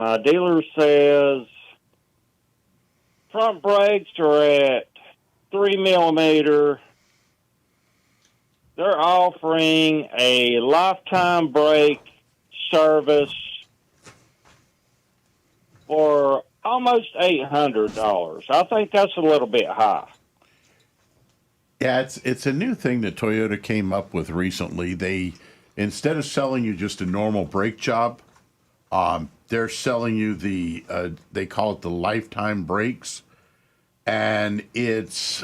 My dealer says front brakes are at 3 millimeter. They're offering a lifetime brake service for almost $800. I think that's a little bit high. Yeah, it's a new thing that Toyota came up with recently. They, instead of selling you just a normal brake job, they're selling you they call it the lifetime brakes, and it's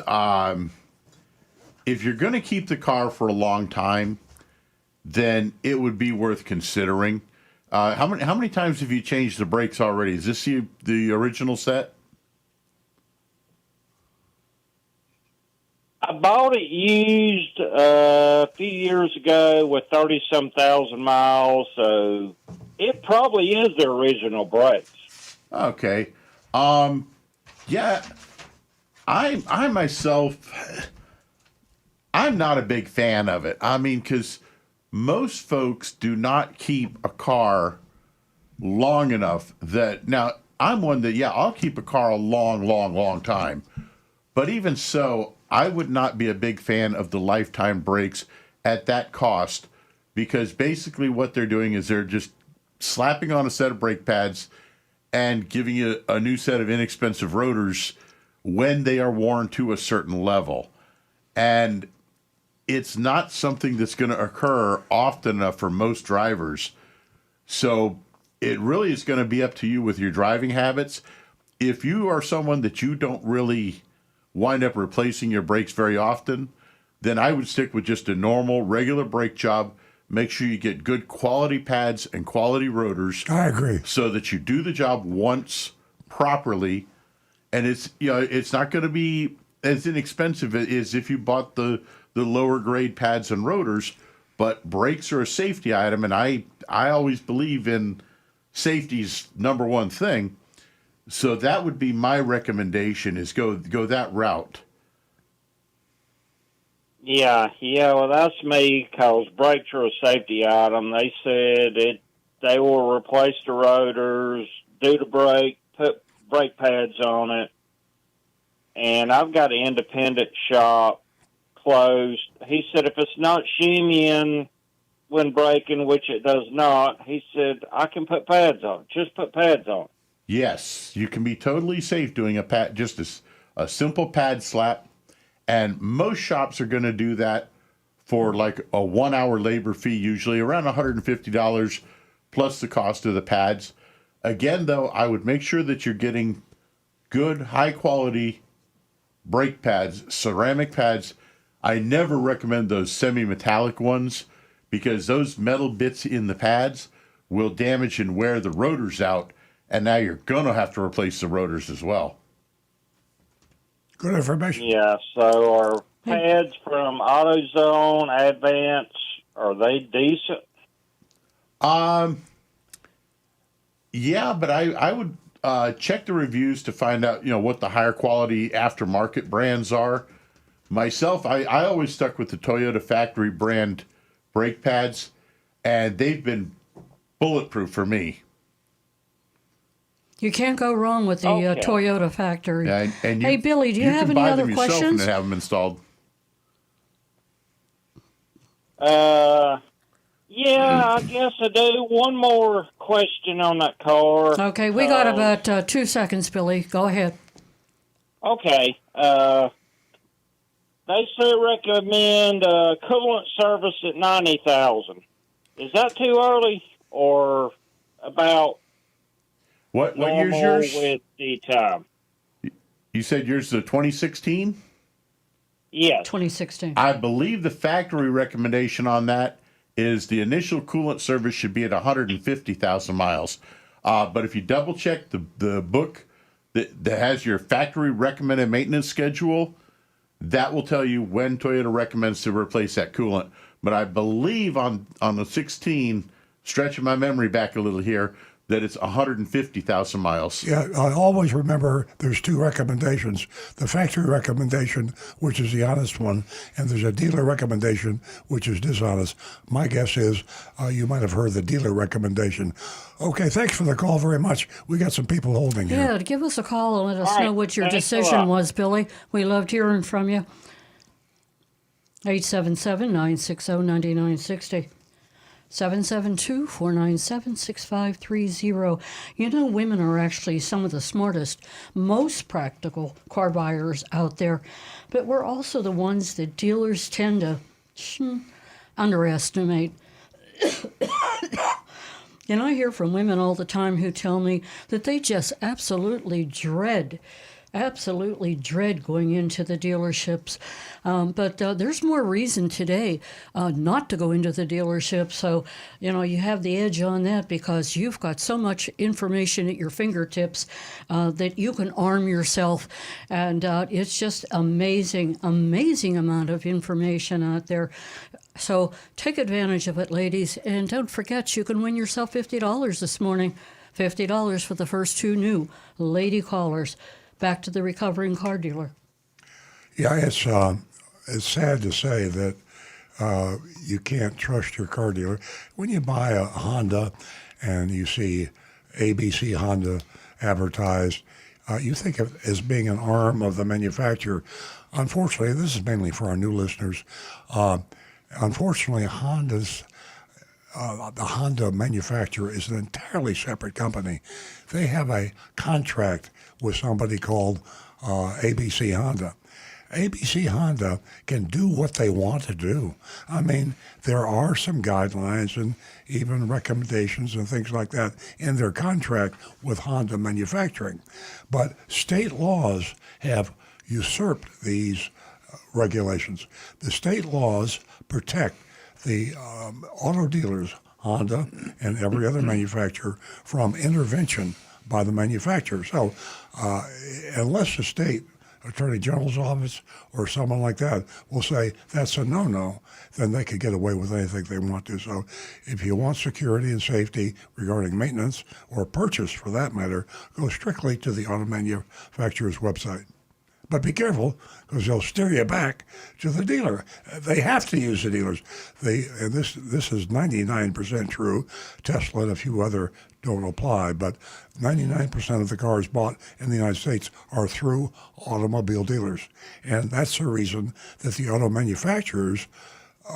if you're going to keep the car for a long time, then it would be worth considering. How many times have you changed the brakes already? Is this the original set? I bought it used a few years ago with 30-some thousand miles, so it probably is the original brakes. Okay. Yeah, I myself, I'm not a big fan of it. I mean, because most folks do not keep a car long enough that, now, I'm one that, yeah, I'll keep a car a long time. But even so, I would not be a big fan of the lifetime brakes at that cost, because basically what they're doing is they're just slapping on a set of brake pads and giving you a new set of inexpensive rotors when they are worn to a certain level. And it's not something that's going to occur often enough for most drivers. So it really is going to be up to you with your driving habits. If you are someone that you don't really wind up replacing your brakes very often, then I would stick with just a normal, regular brake job. Make sure you get good quality pads and quality rotors. I agree. So that you do the job once properly, and it's not going to be as inexpensive as if you bought the lower grade pads and rotors. But brakes are a safety item, and I always believe in safety's number one thing. So that would be my recommendation, is go that route. Yeah, well, that's me, because brakes are a safety item. They said they will replace the rotors, do the brake, put brake pads on it. And I've got an independent shop closed. He said if it's not shimmying when braking, which it does not, he said, I can put pads on it. Just put pads on it. Yes, you can be totally safe doing just a simple pad slap. And most shops are going to do that for like a 1 hour labor fee, usually around $150 plus the cost of the pads. Again, though, I would make sure that you're getting good, high quality brake pads, ceramic pads. I never recommend those semi-metallic ones, because those metal bits in the pads will damage and wear the rotors out. And now you're going to have to replace the rotors as well. Good information. Yeah, so are pads from AutoZone, Advance, are they decent? Yeah, but I would check the reviews to find out, what the higher quality aftermarket brands are. Myself, I always stuck with the Toyota factory brand brake pads, and they've been bulletproof for me. You can't go wrong with the Toyota factory. Yeah, and hey, Billy, do you have any other questions? You can buy them yourself and have them installed. Yeah, I guess I do. One more question on that car. Okay, we got about 2 seconds, Billy. Go ahead. Okay. They say recommend coolant service at 90,000. Is that too early, or about what year's yours? With the time. You said yours is a 2016? Yes. 2016. I believe the factory recommendation on that is the initial coolant service should be at 150,000 miles. But if you double check the book that has your factory recommended maintenance schedule, that will tell you when Toyota recommends to replace that coolant. But I believe on the 16, stretching my memory back a little here, that it's 150,000 miles. Yeah, I always remember there's two recommendations. The factory recommendation, which is the honest one, and there's a dealer recommendation, which is dishonest. My guess is you might have heard the dealer recommendation. Okay, thanks for the call very much. We got some people holding here. Yeah, give us a call and let us All right, know what your thanks a decision lot. was, Billy. We loved hearing from you. 877-960-9960. 772-497-6530. You know, women are actually some of the smartest, most practical car buyers out there, but we're also the ones that dealers tend to underestimate. And I hear from women all the time who tell me that they just absolutely dread going into the dealerships. But there's more reason today not to go into the dealership. So, you know, you have the edge on that because you've got so much information at your fingertips that you can arm yourself. And it's just amazing amount of information out there. So take advantage of it, ladies. And don't forget, you can win yourself $50 this morning. $50 for the first 2 new lady callers. Back to the recovering car dealer. Yeah, it's sad to say that you can't trust your car dealer. When you buy a Honda and you see ABC Honda advertised, you think of it as being an arm of the manufacturer. Unfortunately, this is mainly for our new listeners. Unfortunately, the Honda manufacturer is an entirely separate company. They have a contract with somebody called ABC Honda. ABC Honda can do what they want to do. I mean, there are some guidelines and even recommendations and things like that in their contract with Honda manufacturing. But state laws have usurped these regulations. The state laws protect the auto dealers, Honda and every other manufacturer, from intervention by the manufacturer. So unless the state attorney general's office or someone like that will say that's a no-no, then they could get away with anything they want to. So if you want security and safety regarding maintenance or purchase for that matter, go strictly to the auto manufacturer's website. But be careful, because they'll steer you back to the dealer. They have to use the dealers. And this is 99% true. Tesla and a few other don't apply, but 99% of the cars bought in the United States are through automobile dealers. And that's the reason that the auto manufacturers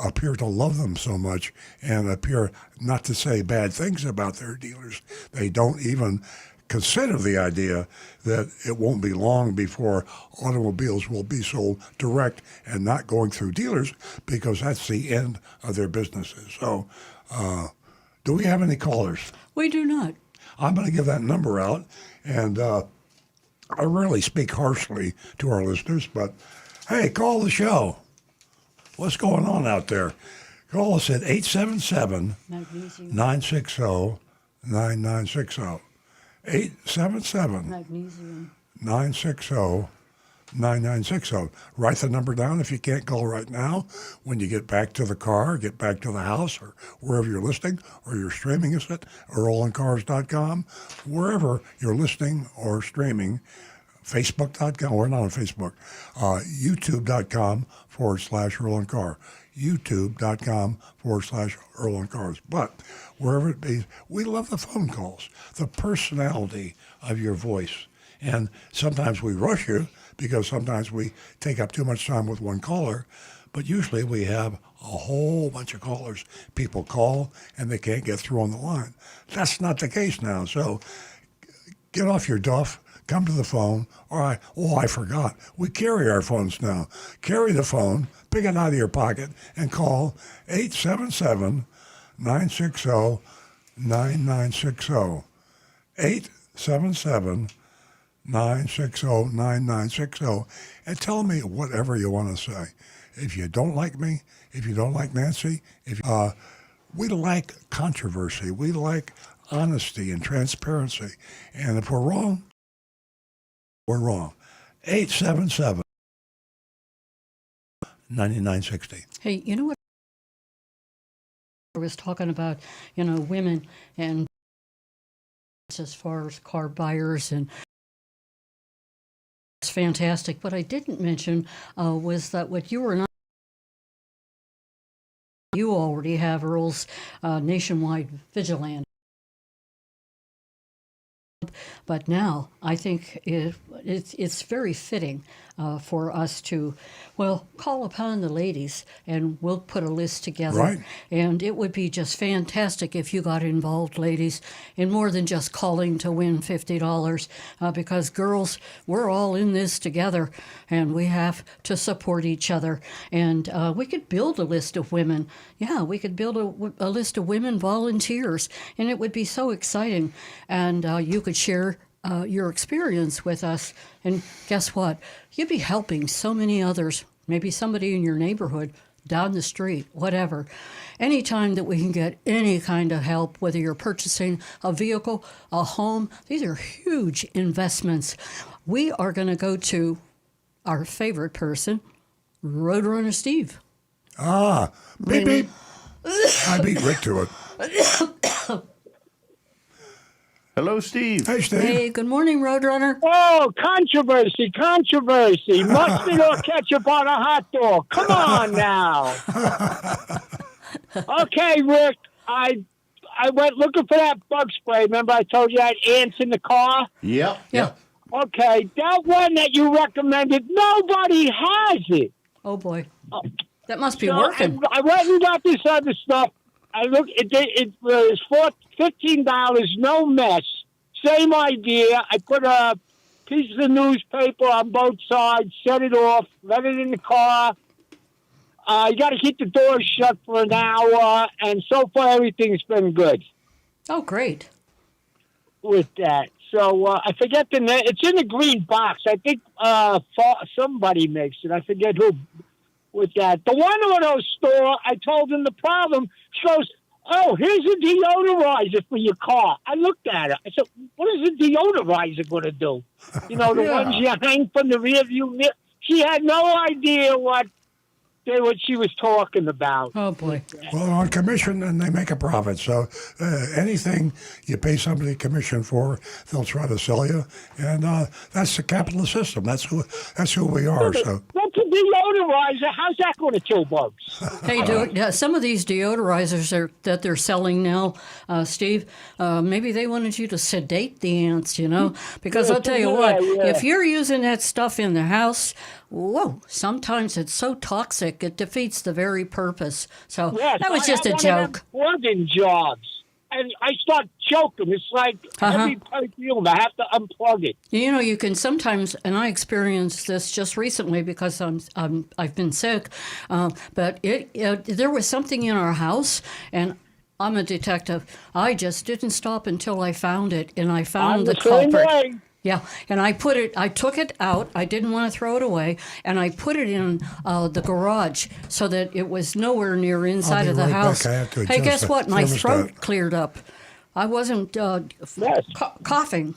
appear to love them so much and appear not to say bad things about their dealers. They don't even consider the idea that it won't be long before automobiles will be sold direct and not going through dealers, because that's the end of their businesses. So do we have any callers? We do not. I'm going to give that number out, and I rarely speak harshly to our listeners, but hey, call the show. What's going on out there? Call us at 877-960-9960. 877-960-9960. Write the number down if you can't call right now. When you get back to the car, get back to the house, or wherever you're listening, or you're streaming us at EarlOnCars.com, wherever you're listening or streaming, Facebook.com, we're not on Facebook, YouTube.com/EarlOnCar. YouTube.com/EarlOnCars. But wherever it be, we love the phone calls, the personality of your voice. And sometimes we rush you because sometimes we take up too much time with one caller, but usually we have a whole bunch of callers. People call and they can't get through on the line. That's not the case now. So get off your duff. Come to the phone. I forgot. We carry our phones now. Carry the phone, pick it out of your pocket, and call 877-960-9960. 877-960-9960. And tell me whatever you want to say. If you don't like me, if you don't like Nancy, we like controversy. We like honesty and transparency. And if we're wrong, we're wrong. 877-9960. Hey, you know what? I was talking about, women and as far as car buyers, and it's fantastic. What I didn't mention was that what you were not. You already have Earl's nationwide vigilante. But now I think it's very fitting for us to, well, call upon the ladies, and we'll put a list together. Right. And it would be just fantastic if you got involved, ladies, in more than just calling to win $50, because girls, we're all in this together, and we have to support each other. And we could build a list of women. Yeah, we could build a list of women volunteers, and it would be so exciting. And you could share your experience with us, and guess what? You'd be helping so many others, maybe somebody in your neighborhood, down the street, whatever. Anytime that we can get any kind of help, whether you're purchasing a vehicle, a home, these are huge investments. We are going to go to our favorite person, Roadrunner Steve. Beep, beep. I beat Rick to it. Hello, Steve. Hey, Steve. Hey, good morning, Roadrunner. Oh, controversy. Mustard or ketchup on a hot dog. Come on now. Okay, Rick, I went looking for that bug spray. Remember I told you I had ants in the car? Yep. Yeah. Okay, that one that you recommended, nobody has it. Oh, boy. That must be So working. I went and got this other stuff. I looked. It was $15, no mess. Same idea. I put a piece of newspaper on both sides, set it off, let it in the car. You got to keep the doors shut for an hour, and so far everything's been good Oh, great. with that. So I forget the name. It's in the green box. I think somebody makes it. I forget who. With that, the one auto store, I told him the problem. She goes, "Oh, here's a deodorizer for your car." I looked at her. I said, "What is a deodorizer going to do?" You know, the ones you hang from the rear view mirror. She had no idea what she was talking about. Oh, boy. Well, on commission, and they make a profit. So anything you pay somebody commission for, they'll try to sell you. And that's the capitalist system. That's who we are. So That's a deodorizer. How's that going to kill bugs? Hey, some of these deodorizers that they're selling now, Steve, maybe they wanted you to sedate the ants, because I'll tell you what, if you're using that stuff in the house, whoa, sometimes it's so toxic it defeats the very purpose. So Yes, that was just a I have joke. one of them plug-in jobs, and I start choking. It's like heavy perfume. I have to unplug it. You can sometimes, and I experienced this just recently because I've been sick, but there was something in our house, and I'm a detective. I just didn't stop until I found it, and I found the culprit. Way. Yeah, and I took it out. I didn't want to throw it away, and I put it in the garage so that it was nowhere near inside of the right house. back. I have to Hey, adjust guess the what? My thermostat. throat cleared up. I wasn't Yes. coughing.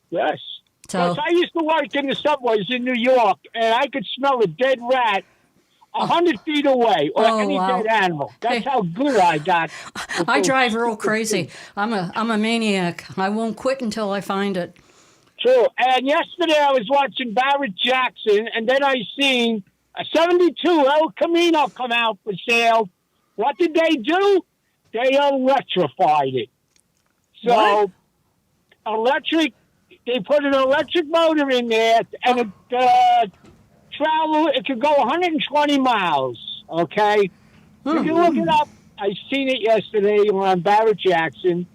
Yes. So- Yes, I used to work in the subways in New York, and I could smell a dead rat 100 feet away, or Oh, any wow. dead animal. That's Hey. how good I got. I drive Earl crazy. I'm a maniac. I won't quit until I find it. True. And yesterday I was watching Barrett Jackson, and then I seen a 72 El Camino come out for sale. What did they do? They electrified it. So, they put an electric motor in there, and it could go 120 miles, okay? You can look it up. I seen it yesterday on Barrett Jackson.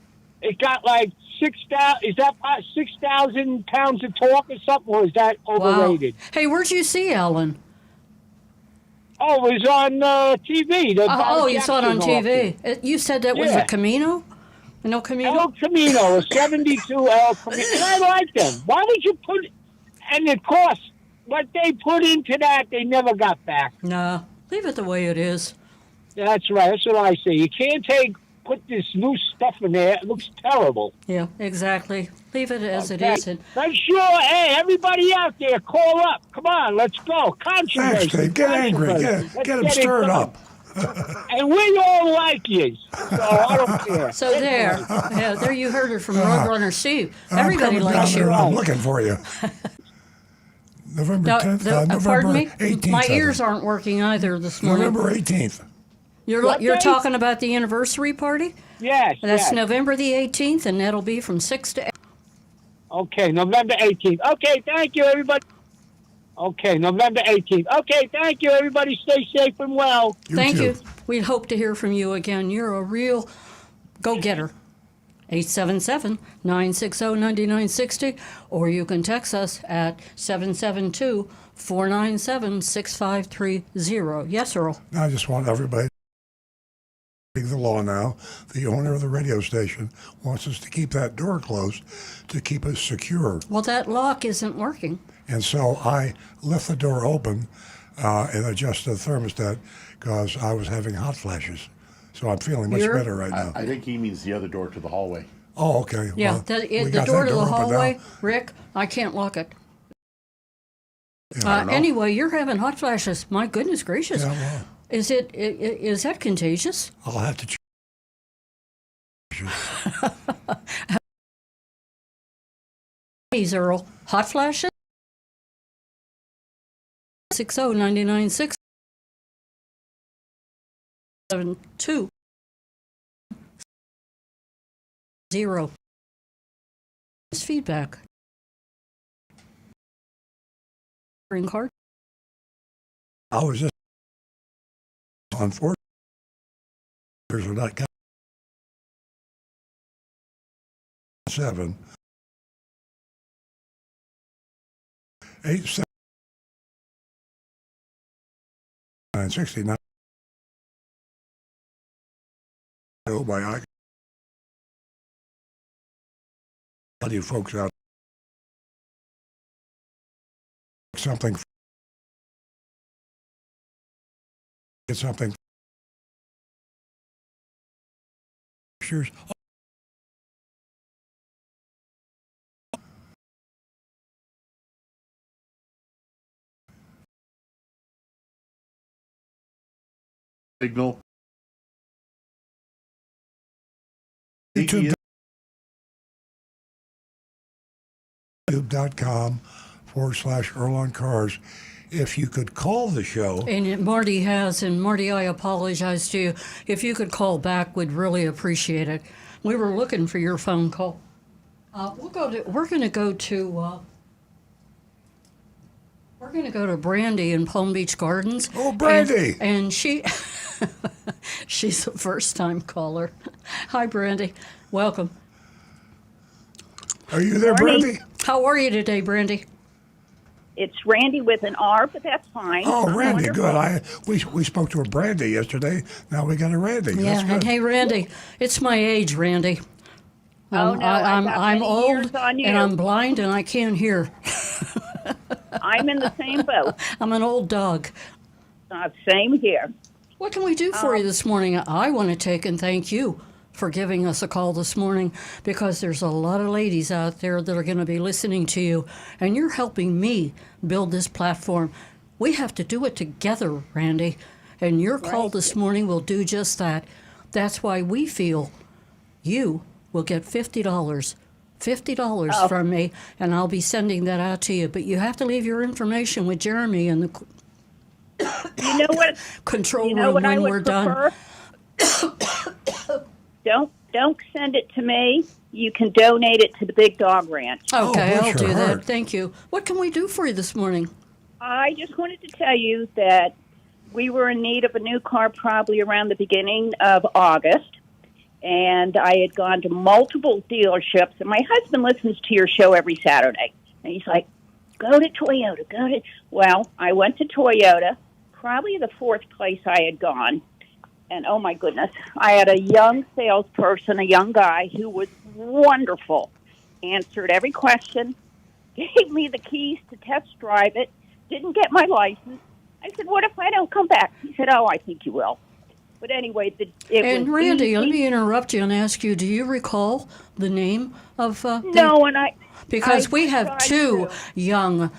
It got like 6,000. Is that 6,000 pounds of torque or something, or is that overrated? Wow. Hey, where'd you see Alan? Oh, it was on TV. You saw it on TV. You said that was a Camino? No Camino? El Camino, a 72 El Camino. And I like them. Why would you put... And of course, what they put into that, they never got back. Nah, leave it the way it is. That's right. That's what I say. You can't put this new stuff in there. It looks terrible. Yeah, exactly. Leave it as it is. And Make sure, hey, everybody out there, call up. Come on, let's go. Controversy. Thanks, Dave. Get angry. Controversy. Get them stirred up. And we all like you. So I don't care. So there you heard it from Roadrunner Steve. Everybody I'm coming likes down you. there. I'm looking for you. November 10th, November Pardon me? 18th. My I think. ears aren't working either this morning. November 18th. What You're day? talking about the anniversary party? Yes, That's yes. November the 18th, and that'll be from 6 to 8. Okay, November 18th. Okay, thank you, everybody. Okay, November 18th. Okay, thank you, everybody. Stay safe and well. Thank too. you. We hope to hear from you again. You're a real go-getter. 877-960-9960, or you can text us at 772-497-6530. Yes, Earl. I just want everybody to break the law now. The owner of the radio station wants us to keep that door closed to keep us secure. Well, that lock isn't working. And so I left the door open and adjusted the thermostat because I was having hot flashes. So I'm feeling much better right now. I think he means the other door to the hallway. Oh, okay. Yeah, Well, the we the got door that to the open now. hallway, Rick, I can't lock it. Yeah, I Anyway, you're having hot flashes. My goodness gracious. Yeah, well, Is that contagious? I'll have to check. Please, Earl. Hot flashes? 60-99-6 72 0. Feedback. Green card. I was just unfortunate. There's not 7 8 7 969. Oh my! I tell you folks out something. Get something. Pictures. Signal. YouTube.com/Earl on Cars. If you could call the show. And Marty has, and Marty, I apologize to you. If you could call back, we'd really appreciate it. We were looking for your phone call. We're going to go to Brandy in Palm Beach Gardens. Oh, Brandy! And she, she's a first-time caller. Hi, Brandy. Welcome. Are you there, Morning. Brandy? How are you today, Brandy? It's Randy with an R, but that's fine. Oh, Randy, Wonderful. good. We spoke to a Brandy yesterday. Now we got a Randy. Yeah, That's and good. hey, Randy, it's my age, Randy. Oh, no, I've got I'm many old years on you. and I'm blind and I can't hear. I'm in the same boat. I'm an old dog. Same here. What can we do for you this morning? I want to take and thank you for giving us a call this morning, because there's a lot of ladies out there that are going to be listening to you, and you're helping me build this platform. We have to do it together, Randy, and your call this morning will do just that. That's why we feel you will get $50. $50 from me, and I'll be sending that out to you. But you have to leave your information with Jeremy in the You know what? control You know room what I when would we're done. prefer? Don't send it to me. You can donate it to the Big Dog Ranch. Okay, I'll bless your do that. heart. Thank you. What can we do for you this morning? I just wanted to tell you that we were in need of a new car probably around the beginning of August. And I had gone to multiple dealerships. And my husband listens to your show every Saturday. And he's like, go to Toyota, Well, I went to Toyota, probably the fourth place I had gone. And oh my goodness, I had a young salesperson, a young guy who was wonderful, answered every question, gave me the keys to test drive it, didn't get my license. I said, what if I don't come back? He said, oh, I think you will. But anyway, And was Randy, easy. let me interrupt you and ask you, do you recall the name of No, and because we have tried two to. young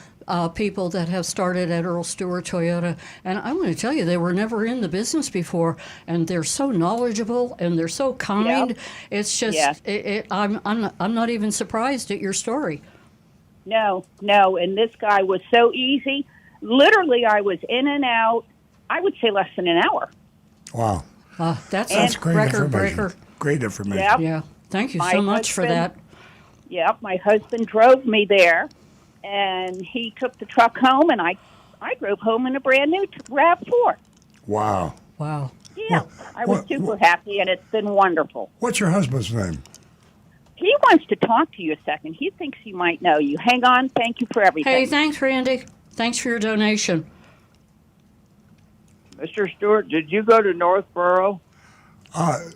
people that have started at Earl Stewart Toyota, and I want to tell you, they were never in the business before, and they're so knowledgeable and they're so kind. Yep. It's just, Yes. I'm not even surprised at your story. No, and this guy was so easy. Literally, I was in and out, I would say less than an hour. Wow. That's Great record information. breaker. Great information. Yep. Yeah. Thank you My so much for that. husband- Yep, my husband drove me there, and he took the truck home, and I drove home in a brand new RAV4. Wow. Wow. Yeah, I was what- super happy, and it's been wonderful. What's your husband's name? He wants to talk to you a second. He thinks he might know you. Hang on. Thank you for everything. Hey, thanks, Randy. Thanks for your donation. Mr. Stewart, did you go to Northborough? I'm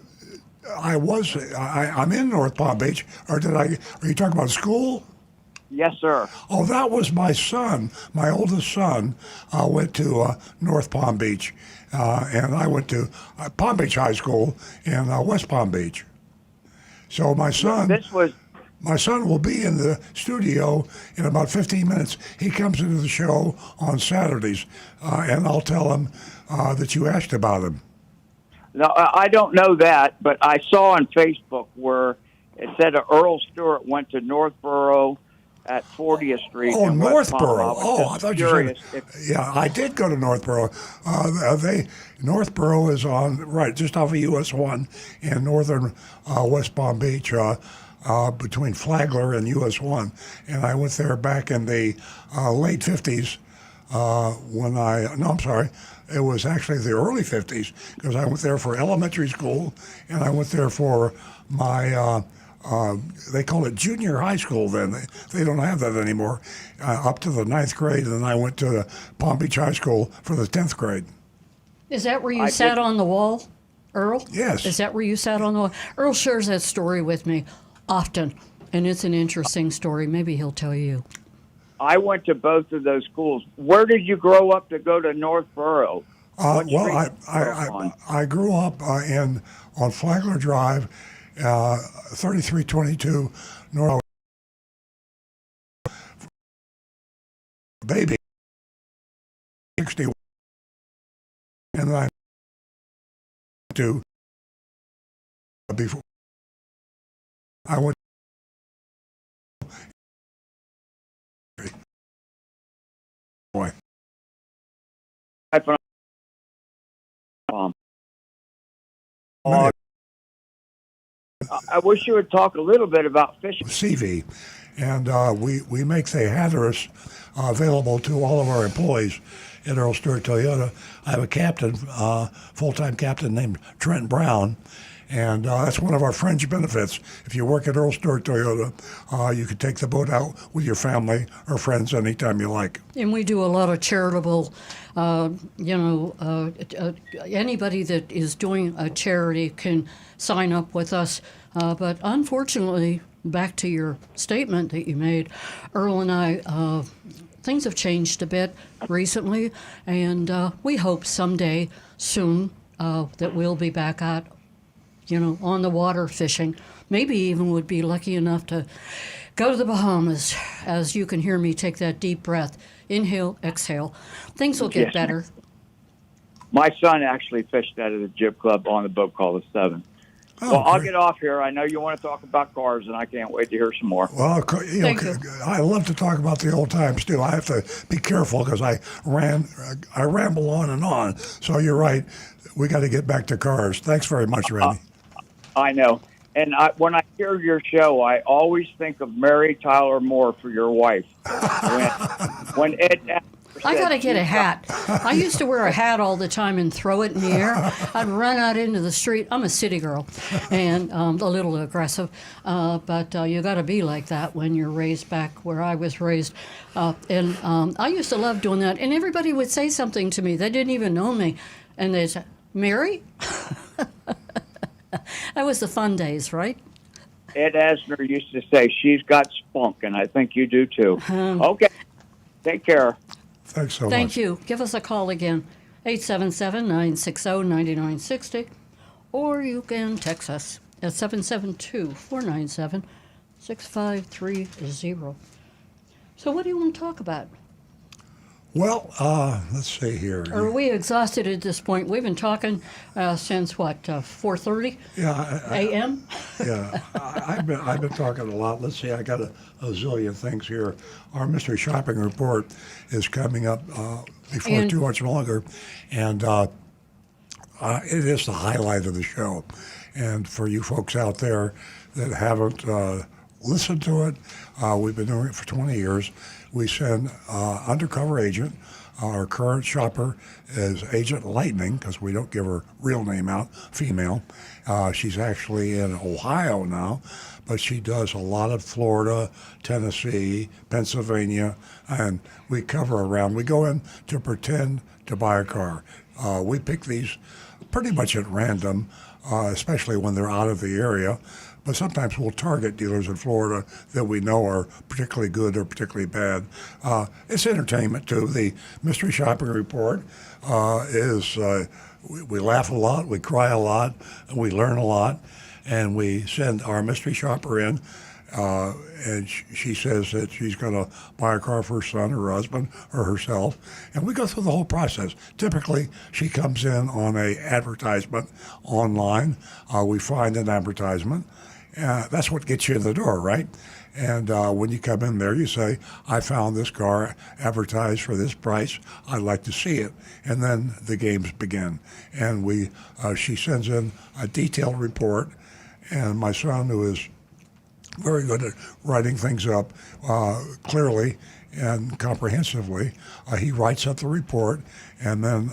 in North Palm Beach, or are you talking about school? Yes, sir. Oh, that was my son. My oldest son went to North Palm Beach, and I went to Palm Beach High School in West Palm Beach. So my son will be in the studio in about 15 minutes. He comes into the show on Saturdays, and I'll tell him that you asked about him. No, I don't know that, but I saw on Facebook where it said Earl Stewart went to Northborough at 40th Street. Oh, in West Palm. Northborough. I I thought you said. if, Yeah, I did go to Northborough. Northborough is on just off of US 1 in northern West Palm Beach, between Flagler and US 1, and I went there back in the late 50s. It was actually the early 50s because I went there for elementary school, and I went there for my. They call it junior high school then. They don't have that anymore. Up to the 9th grade, and then I went to Palm Beach High School for the 10th grade. Is that where you sat on the wall, Earl? Yes. Is that where you sat on the wall? Earl shares that story with me often, and it's an interesting story. Maybe he'll tell you. I went to both of those schools. Where did you grow up to go to Northborough? Well, street I grew up on Flagler Drive, 3322 North. Baby, 61, and I to before I went. Boy. I wish you would talk a little bit about fishing. CV, and we make the Hatteras available to all of our employees at Earl Stewart Toyota. I have a captain, full-time captain named Trent Brown, and that's one of our fringe benefits. If you work at Earl Stewart Toyota, you can take the boat out with your family or friends anytime you like. And we do a lot of charitable, anybody that is doing a charity can sign up with us. But unfortunately, back to your statement that you made, Earl and I, things have changed a bit recently, and we hope someday soon that we'll be back out, on the water fishing. Maybe even would be lucky enough to go to the Bahamas, as you can hear me take that deep breath. Inhale, exhale. Things will get Yes. better. My son actually fished out of the Jib Club on a boat called the Seven. Oh, Well, I'll great. get off here. I know you want to talk about cars, and I can't wait to hear some more. Well, Thank you. I love to talk about the old times too. I have to be careful because I ramble on and on. So you're right. We got to get back to cars. Thanks very much, Randy. I know. And when I hear your show, I always think of Mary Tyler Moore for your wife. when Ed I got to get a hat. I used to wear a hat all the time and throw it in the air. I'd run out into the street. I'm a city girl and a little aggressive, but you got to be like that when you're raised back where I was raised. And I used to love doing that. And everybody would say something to me. They didn't even know me. And they'd say, Mary? That was the fun days, right? Ed Asner used to say, she's got spunk, and I think you do too. Okay. Take care. Thanks so much. Thank you. Give us a call again, 877-960-9960, or you can text us at 772-497-6530. So what do you want to talk about? Well, let's see here. Are we exhausted at this point? We've been talking since what, 4:30 Yeah, a.m.? yeah. I've been talking a lot. Let's see. I got a zillion things here. Our mystery shopping report is coming up before And- too much longer, and it is the highlight of the show. And for you folks out there that haven't listened to it, we've been doing it for 20 years. We send undercover agent. Our current shopper is Agent Lightning, because we don't give her real name out, female. She's actually in Ohio now, but she does a lot of Florida, Tennessee, Pennsylvania, and we cover around. We go in to pretend to buy a car. We pick these pretty much at random, especially when they're out of the area. But sometimes we'll target dealers in Florida that we know are particularly good or particularly bad. It's entertainment too. The mystery shopping report is we laugh a lot, we cry a lot, we learn a lot, and we send our mystery shopper in. And she says that she's going to buy a car for her son, her husband, or herself. And we go through the whole process. Typically, she comes in on a advertisement online. We find an advertisement. That's what gets you in the door, right? And when you come in there, you say, I found this car advertised for this price. I'd like to see it. And then the games begin. And she sends in a detailed report. And my son, who is very good at writing things up clearly and comprehensively, he writes up the report. And then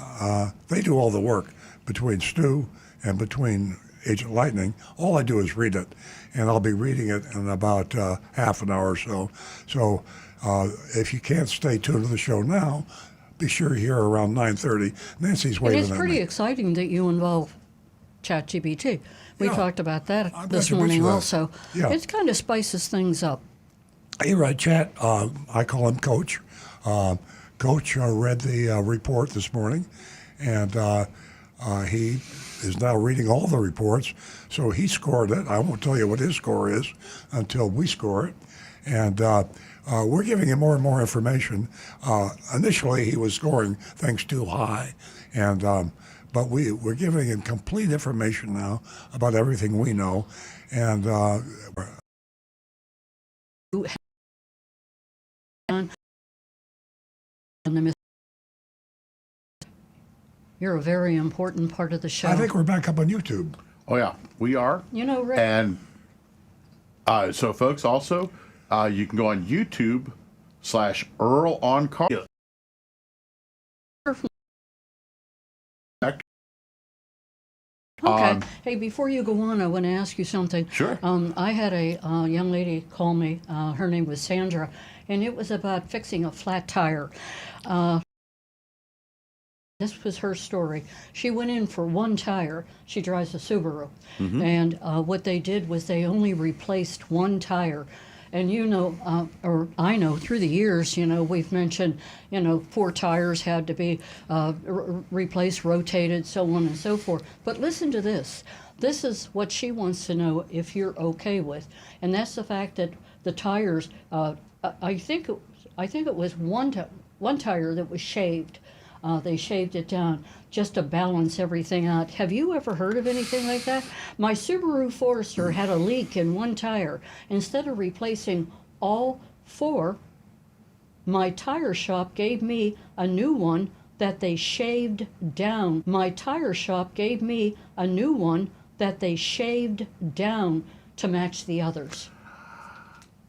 they do all the work between Stu and between Agent Lightning. All I do is read it, and I'll be reading it in about half an hour or so. So if you can't stay tuned to the show now, be sure you're here around 9:30. Nancy's waving It is at pretty me. exciting that you involve ChatGPT. We Yeah. talked about that I'm this glad you morning mentioned that. also. Yeah. It kind of spices things up. Hey, Chat, I call him Coach. Coach read the report this morning, and he is now reading all the reports. So he scored it. I won't tell you what his score is until we score it. And we're giving him more and more information. Initially, he was scoring things too high, and but we're giving him complete information now about everything we know. And You're a very important part of the show. I think we're back up on YouTube. Oh yeah, we are. You know, Rick, And so, folks, also, you can go on YouTube/Earl on Car. okay. Hey, before you go on, I want to ask you something. Sure. I had a young lady call me. Her name was Sandra, and it was about fixing a flat tire. This was her story. She went in for one tire. She drives a Subaru. And what they did was they only replaced one tire. And you know, or I know through the years, you know, we've mentioned, you know, 4 tires had to be replaced, rotated, so on and so forth. But listen to this. This is what she wants to know if you're okay with. And that's the fact that the tires, I think it was one tire that was shaved. They shaved it down just to balance everything out. Have you ever heard of anything like that? My Subaru Forester had a leak in one tire. Instead of replacing all 4, my tire shop gave me a new one that they shaved down. My tire shop gave me a new one that they shaved down to match the others.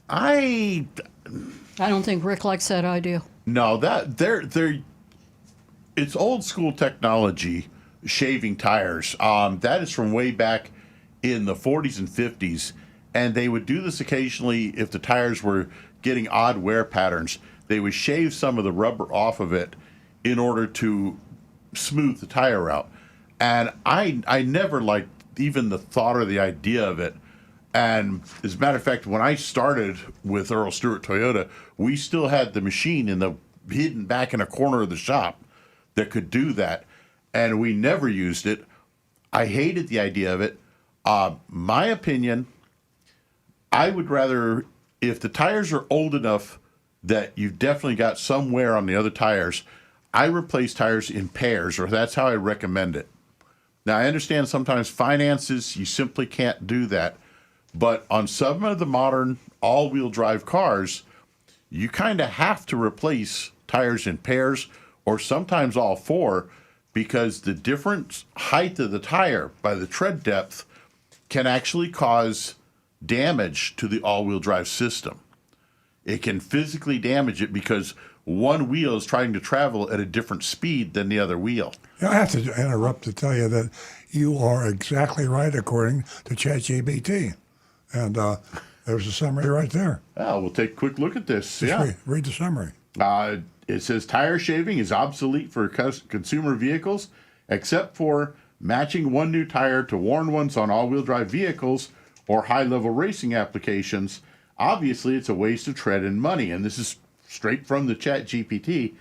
I don't think Rick likes that idea. No, they're it's old school technology, shaving tires. That is from way back in the 40s and 50s, and they would do this occasionally if the tires were getting odd wear patterns. They would shave some of the rubber off of it in order to smooth the tire out. And I never liked even the thought or the idea of it. And as a matter of fact, when I started with Earl Stewart Toyota, we still had the machine hidden back in a corner of the shop that could do that, and we never used it. I hated the idea of it. My opinion, I would rather, if the tires are old enough that you've definitely got some wear on the other tires, I replace tires in pairs, or that's how I recommend it. Now, I understand sometimes finances, you simply can't do that. But on some of the modern all-wheel drive cars, you kind of have to replace tires in pairs or sometimes all four, because the different height of the tire by the tread depth can actually cause damage to the all-wheel drive system. It can physically damage it because one wheel is trying to travel at a different speed than the other wheel. Yeah, I have to interrupt to tell you that you are exactly right according to ChatGPT. And there's a summary right there. Well, we'll take a quick look at this. Just read the summary. It says tire shaving is obsolete for consumer vehicles, except for matching one new tire to worn ones on all-wheel drive vehicles or high-level racing applications. Obviously, it's a waste of tread and money, and this is straight from the ChatGPT.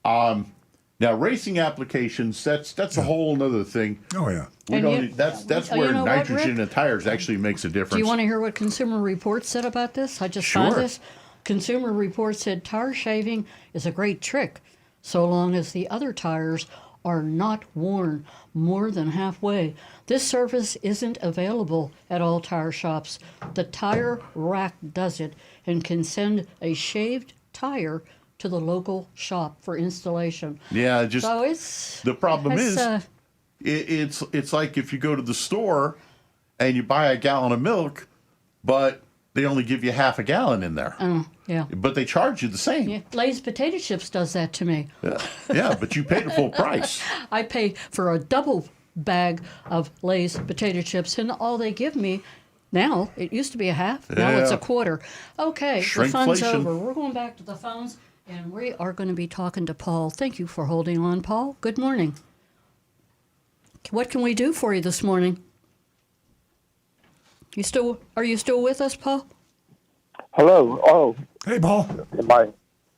Now, racing applications, that's a whole nother thing. Oh, yeah. That's where nitrogen in tires actually makes a difference. Do you want to hear what Consumer Reports said about this? I just found this. Consumer Reports said tire shaving is a great trick, so long as the other tires are not worn more than halfway. This service isn't available at all tire shops. The Tire Rack does it and can send a shaved tire to the local shop for installation. Yeah, So the problem is it's like if you go to the store and you buy a gallon of milk, but they only give you half a gallon in there. Yeah. But they charge you the same. Yeah. Lay's Potato Chips does that to me. Yeah, but you pay the full price. I pay for a double bag of Lay's Potato Chips, and all they give me now, it used to be a half, now it's a quarter. Okay, the fun's over. We're going back to the phones, and we are going to be talking to Paul. Thank you for holding on, Paul. Good morning. What can we do for you this morning? Are you still with us, Paul? Hello. Oh. Hey, Paul.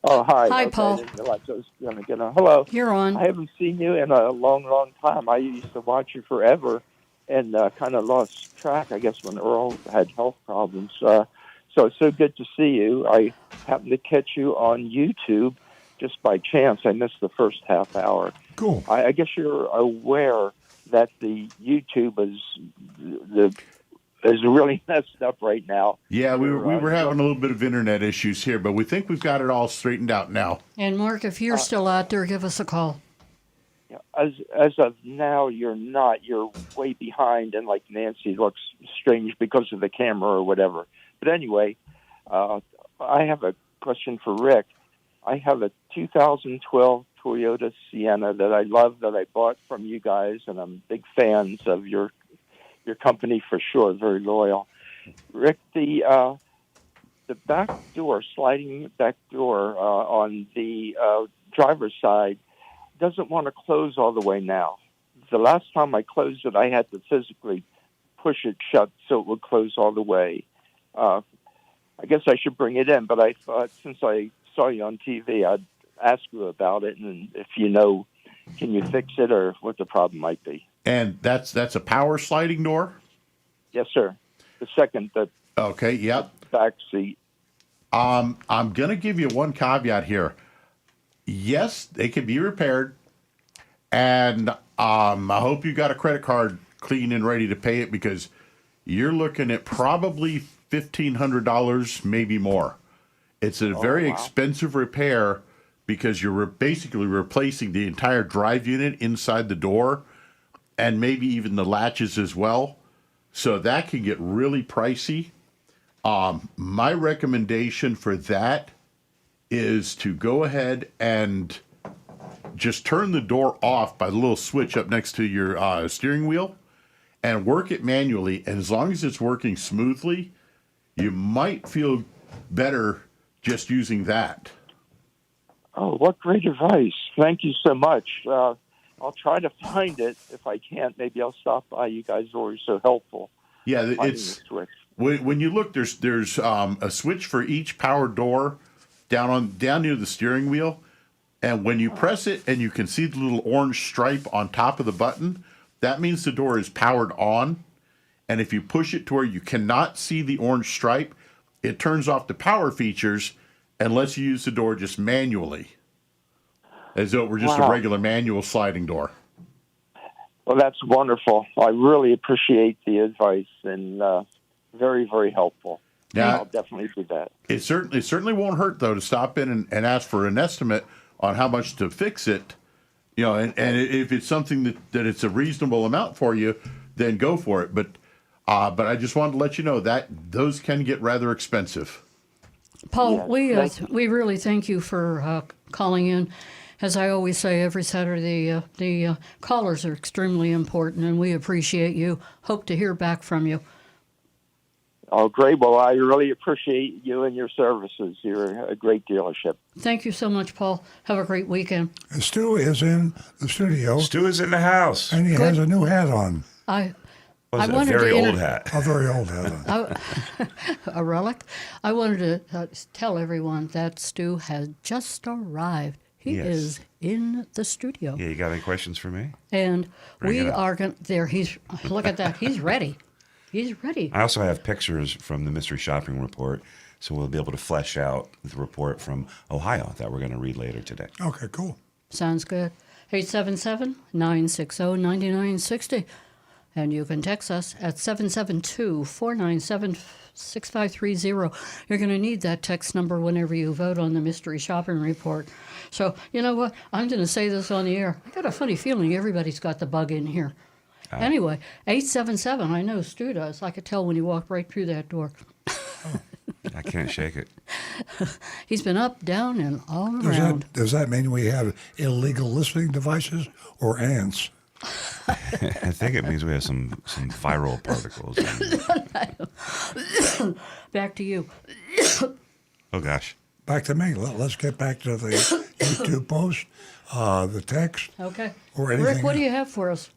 Oh, hi. Hi, okay, Paul. I didn't realize I was going to get on. Hello. You're on. I haven't seen you in a long, long time. I used to watch you forever and kind of lost track, I guess, when Earl had health problems. So it's so good to see you. I happened to catch you on YouTube just by chance. I missed the first half hour. Cool. I guess you're aware that the YouTube is really messed up right now. Yeah, we were having a little bit of internet issues here, but we think we've got it all straightened out now. And Mark, if you're still out there, give us a call. Yeah, as of now, you're not. You're way behind, and like Nancy looks strange because of the camera or whatever. But anyway, I have a question for Rick. I have a 2012 Toyota Sienna that I love, that I bought from you guys, and I'm big fans of your company for sure, very loyal. Rick, the back door, sliding back door on the driver's side doesn't want to close all the way now. The last time I closed it, I had to physically push it shut so it would close all the way. I guess I should bring it in, but I thought since I saw you on TV, I'd ask you about it, and if you know, can you fix it or what the problem might be? And that's a power sliding door? Yes, sir. The second, okay, yep. Back seat. I'm going to give you one caveat here. Yes, they can be repaired, and I hope you got a credit card clean and ready to pay it, because you're looking at probably $1,500, maybe more. It's a very expensive repair because you're basically replacing the entire drive unit inside the door, and maybe even the latches as well. So that can get really pricey. My recommendation for that is to go ahead and just turn the door off by the little switch up next to your steering wheel and work it manually. And as long as it's working smoothly, you might feel better just using that. Oh, what great advice. Thank you so much. I'll try to find it. If I can't, maybe I'll stop by. You guys are always so helpful. Yeah, it's when you look, there's a switch for each power door down near the steering wheel, and when you press it and you can see the little orange stripe on top of the button, that means the door is powered on. And if you push it to where you cannot see the orange stripe, it turns off the power features, and lets you use the door just manually, as though it were just a regular manual sliding door. Well, that's wonderful. I really appreciate the advice, and very, very helpful. Now, I'll definitely do that. It certainly won't hurt, though, to stop in and ask for an estimate on how much to fix it. You know, and if it's something that it's a reasonable amount for you, then go for it. But I just wanted to let you know that those can get rather expensive. Paul, we really thank you for calling in. As I always say every Saturday, the callers are extremely important, and we appreciate you. Hope to hear back from you. Oh, great. Well, I really appreciate you and your services. You're a great dealership. Thank you so much, Paul. Have a great weekend. And Stu is in the studio. Stu is in the house. And he has a new hat on. I A wanted very to old hat. A very old hat on. A relic. I wanted to tell everyone that Stu has just arrived. He Yes. is in the studio. Yeah, you got any questions for me? And Bring it we up. are going to, there, look at that. He's ready. He's ready. I also have pictures from the mystery shopping report, so we'll be able to flesh out the report from Ohio that we're going to read later today. Okay, cool. Sounds good. 877-960-9960. And you can text us at 772-497-6530. You're going to need that text number whenever you vote on the mystery shopping report. So, you know what? I'm going to say this on the air. I got a funny feeling everybody's got the bug in here. Anyway, 877, I know Stu does. I could tell when he walked right through that door. I can't shake it. He's been up, down, and all around. Does that mean we have illegal listening devices or ants? I think it means we have some viral particles. Back to you. Oh, gosh. Back to me. Let's get back to the YouTube post, the text. Okay. Or anything. Rick, what do you have for us?